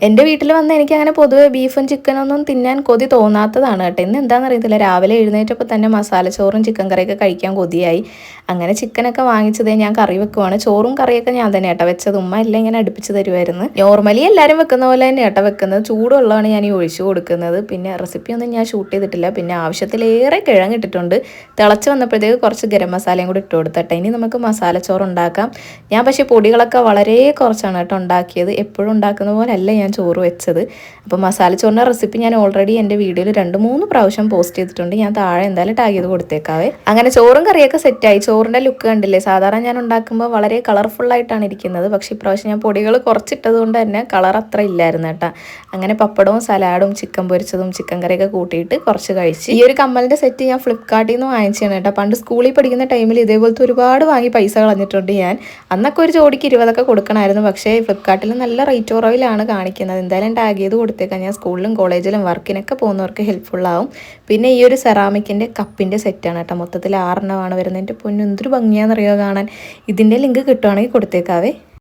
എൻ്റെ വീട്ടിൽ വന്ന് എനിക്ക് അങ്ങനെ പൊതുവെ ബീഫും ചിക്കനൊന്നും തിന്നാൻ കൊതി തോന്നാത്തതാണ് കേട്ടോ. ഇന്ന് എന്താണെന്ന് അറിയത്തില്ല, രാവിലെ എഴുന്നേറ്റപ്പോൾ തന്നെ മസാലച്ചോറും ചിക്കൻ കറിയൊക്കെ കഴിക്കാൻ കൊതിയായി. അങ്ങനെ ചിക്കനൊക്കെ വാങ്ങിച്ചതേ ഞാൻ കറി വെക്കുവാണ്. ചോറും കറിയൊക്കെ ഞാൻ തന്നെ കേട്ടോ വെച്ചത്, ഉമ്മ എല്ലാം ഇങ്ങനെ അടുപ്പിച്ച് തരുമായിരുന്നു. നോർമലി എല്ലാവരും വെക്കുന്ന പോലെ തന്നെ കേട്ടോ വെക്കുന്നത്. ചൂടുവെള്ളമാണ് ഞാൻ ഈ ഒഴിച്ചു കൊടുക്കുന്നത്. പിന്നെ റെസിപ്പിയൊന്നും ഞാൻ ഷൂട്ട് ചെയ്തിട്ടില്ല. പിന്നെ ആവശ്യത്തിലേറെ കിഴങ്ങിട്ടിട്ടുണ്ട്. തിളച്ച് വന്നപ്പോഴത്തേക്ക് കുറച്ച് ഗരം മസാലയും കൂടി ഇട്ട് കൊടുത്തട്ടെ. ഇനി നമുക്ക് മസാലച്ചോറ് ഉണ്ടാക്കാം. ഞാൻ പക്ഷേ പൊടികളൊക്കെ വളരെ കുറച്ചാണ് കേട്ടോ ഉണ്ടാക്കിയത്. എപ്പോഴും ഉണ്ടാക്കുന്ന പോലെ അല്ല ഞാൻ ചോറ് വെച്ചത്. അപ്പോൾ മസാലച്ചോറിൻ്റെ റെസിപ്പി ഞാൻ ഓൾറെഡി എൻ്റെ വീഡിയോയിൽ 2-3 പ്രാവശ്യം പോസ്റ്റ് ചെയ്തിട്ടുണ്ട്. ഞാൻ താഴെ എന്തായാലും ടാഗ് ചെയ്ത് കൊടുത്തേക്കാവേ. അങ്ങനെ ചോറും കറിയൊക്കെ സെറ്റായി. ചോറിൻ്റെ ലുക്ക് കണ്ടില്ലേ? സാധാരണ ഞാൻ ഉണ്ടാക്കുമ്പോൾ വളരെ കളർഫുള്ളായിട്ടാണ് ഇരിക്കുന്നത്. പക്ഷേ ഇപ്രാവശ്യം ഞാൻ പൊടികൾ കുറച്ചിട്ടത് കൊണ്ട് തന്നെ കളർ അത്ര ഇല്ലായിരുന്നു കേട്ടോ. അങ്ങനെ പപ്പടവും സലാഡും ചിക്കൻ പൊരിച്ചതും ചിക്കൻ കറിയൊക്കെ കൂട്ടിയിട്ട് കുറച്ച് കഴിച്ച്. ഈ ഒരു കമ്മലിൻ്റെ സെറ്റ് ഞാൻ ഫ്ലിപ്കാർട്ടിൽ നിന്ന് വാങ്ങിച്ചതാണ് കേട്ടോ. പണ്ട് സ്കൂളിൽ പഠിക്കുന്ന ടൈമിൽ ഇതേപോലത്തെ ഒരുപാട് വാങ്ങി പൈസ കളഞ്ഞിട്ടുണ്ട് ഞാൻ. അന്നൊക്കെ ഒരു ജോഡിക്ക് 20 കൊടുക്കണമായിരുന്നു. പക്ഷേ ഫ്ലിപ്കാർട്ടിൽ നല്ല റേറ്റ് കുറവിലാണ് കാണിക്കുന്നത്. എന്തായാലും ടാഗ് ചെയ്ത് കൊടുത്തേക്കാം. ഞാൻ സ്കൂളിലും കോളേജിലും വർക്കിനൊക്കെ പോകുന്നവർക്ക് ഹെൽപ്ഫുള്ളാവും. പിന്നെ ഈ ഒരു സെറാമിക്കിൻ്റെ കപ്പിൻ്റെ സെറ്റാണ് കേട്ടോ. മൊത്തത്തിൽ 6 എണ്ണമാണ് വരുന്നത്. എൻ്റെ പൊന്നു എന്തൊരു ഭംഗിയാണെന്നറിയോ കാണാൻ. ഇതിൻ്റെ ലിങ്ക് കിട്ടുവാണെങ്കിൽ കൊടുത്തേക്കാവേ.